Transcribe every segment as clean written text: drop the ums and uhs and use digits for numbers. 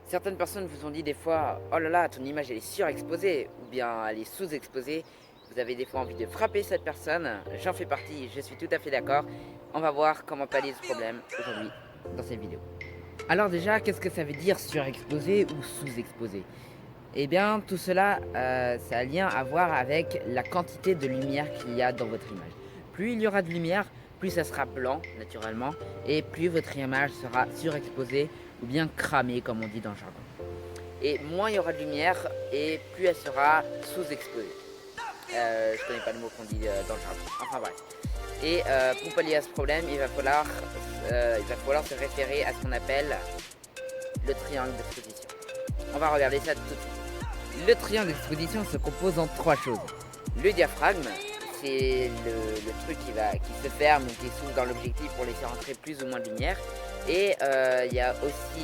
Certaines personnes vous ont dit des fois, oh là là, ton image elle est surexposée ou bien elle est sous-exposée. Vous avez des fois envie de frapper cette personne. J'en fais partie, je suis tout à fait d'accord. On va voir comment pallier ce problème aujourd'hui dans cette vidéo. Alors déjà, qu'est-ce que ça veut dire surexposé ou sous-exposé? Eh bien, tout cela, ça a un lien à voir avec la quantité de lumière qu'il y a dans votre image. Plus il y aura de lumière, plus ça sera blanc, naturellement, et plus votre image sera surexposée ou bien cramée, comme on dit dans le jargon. Et moins il y aura de lumière, et plus elle sera sous-exposée. Je connais pas le mot qu'on dit dans le jargon. Enfin bref. Et pour pallier à ce problème, il va falloir se référer à ce qu'on appelle le triangle d'exposition. On va regarder ça tout de suite. Le triangle d'exposition se compose en trois choses. Le diaphragme, c'est le truc qui se ferme ou qui s'ouvre dans l'objectif pour laisser rentrer plus ou moins de lumière. Et il y a aussi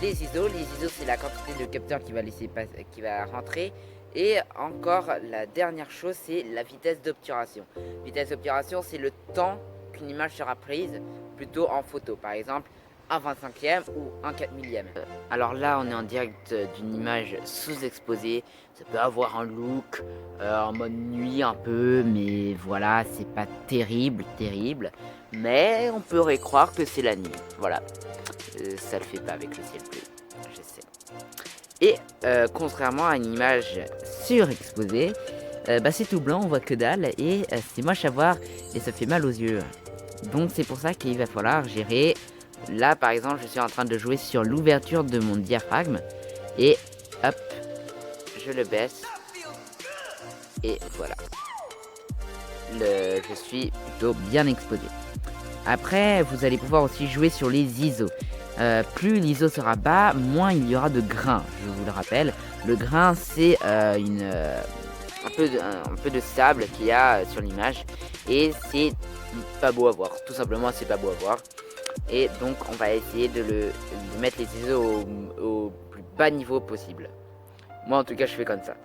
les ISO. Les ISO, c'est la quantité de capteurs qui va rentrer. Et encore, la dernière chose, c'est la vitesse d'obturation. Vitesse d'obturation, c'est le temps qu'une image sera prise, plutôt en photo. Par exemple, un 25e ou un 4 millième. Alors là, on est en direct d'une image sous-exposée. Ça peut avoir un look en mode nuit un peu, mais voilà, c'est pas terrible. Mais on pourrait croire que c'est la nuit. Voilà, ça le fait pas avec le ciel bleu, je sais. Et contrairement à une image surexposée, c'est tout blanc, on voit que dalle et c'est moche à voir et ça fait mal aux yeux. Donc c'est pour ça qu'il va falloir gérer. Là par exemple, je suis en train de jouer sur l'ouverture de mon diaphragme et hop, je le baisse et voilà. Je suis plutôt bien exposé. Après, vous allez pouvoir aussi jouer sur les ISO. Plus l'ISO sera bas, moins il y aura de grains, je vous le rappelle. Le grain, c'est un peu de sable qu'il y a sur l'image. Et c'est pas beau à voir, tout simplement c'est pas beau à voir. Et donc on va essayer de mettre les ISO au plus bas niveau possible. Moi en tout cas je fais comme ça.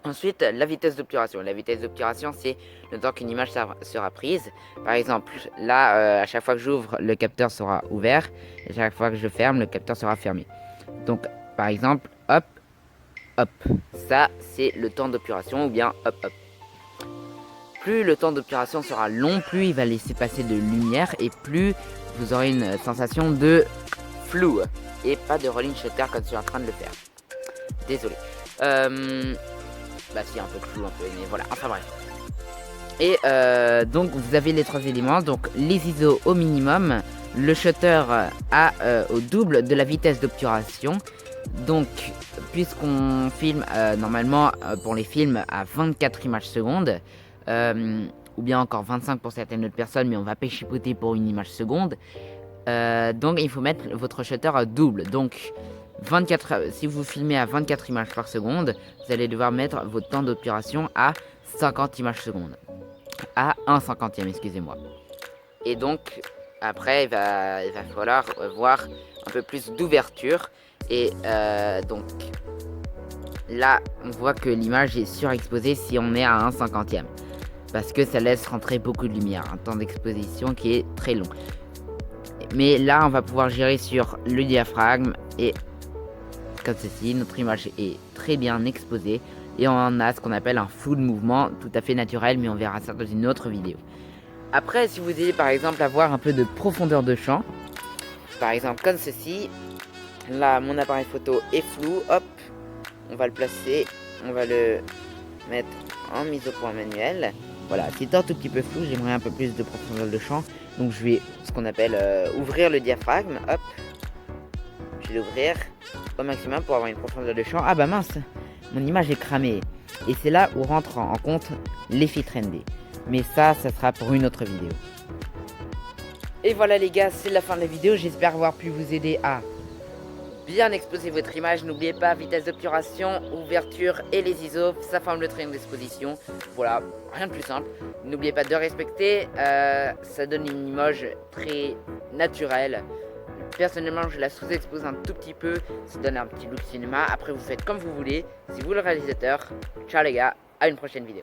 Ensuite, la vitesse d'obturation. La vitesse d'obturation, c'est le temps qu'une image sera prise. Par exemple, là, à chaque fois que j'ouvre, le capteur sera ouvert. Et à chaque fois que je ferme, le capteur sera fermé. Donc, par exemple, hop, hop. Ça, c'est le temps d'obturation ou bien hop, hop. Plus le temps d'obturation sera long, plus il va laisser passer de lumière et plus vous aurez une sensation de flou. Et pas de rolling shutter comme je suis en train de le faire. Désolé. Si, un peu de flou, un peu, mais voilà, enfin bref. Et donc vous avez les trois éléments, donc les ISO au minimum, le shutter au double de la vitesse d'obturation. Donc puisqu'on filme normalement pour les films à 24 images secondes, ou bien encore 25 pour certaines autres personnes, mais on va péchipoter pour une image seconde. Donc il faut mettre votre shutter à double, donc 24, si vous filmez à 24 images par seconde, vous allez devoir mettre votre temps d'obturation à 50 images secondes. À 1/50e, excusez-moi. Et donc, après, il va falloir voir un peu plus d'ouverture. Et donc, là, on voit que l'image est surexposée si on est à 1/50e. Parce que ça laisse rentrer beaucoup de lumière, un temps d'exposition qui est très long. Mais là, on va pouvoir gérer sur le diaphragme et comme ceci, notre image est très bien exposée et on a ce qu'on appelle un flou de mouvement tout à fait naturel, mais on verra ça dans une autre vidéo. Après, si vous voulez par exemple avoir un peu de profondeur de champ, par exemple comme ceci, là mon appareil photo est flou, hop, on va le placer, on va le mettre en mise au point manuel. Voilà, c'est un tout petit peu flou, j'aimerais un peu plus de profondeur de champ, donc je vais ce qu'on appelle ouvrir le diaphragme, hop. Je vais l'ouvrir au maximum pour avoir une profondeur de champ. Ah bah mince, mon image est cramée. Et c'est là où rentre en compte les filtres ND. Mais ça sera pour une autre vidéo. Et voilà les gars, c'est la fin de la vidéo. J'espère avoir pu vous aider à bien exposer votre image. N'oubliez pas, vitesse d'obturation, ouverture et les ISO, ça forme le triangle d'exposition. Voilà, rien de plus simple. N'oubliez pas de respecter, ça donne une image très naturelle. Personnellement, je la sous-expose un tout petit peu, ça donne un petit look cinéma. Après, vous faites comme vous voulez, c'est vous le réalisateur. Ciao les gars, à une prochaine vidéo.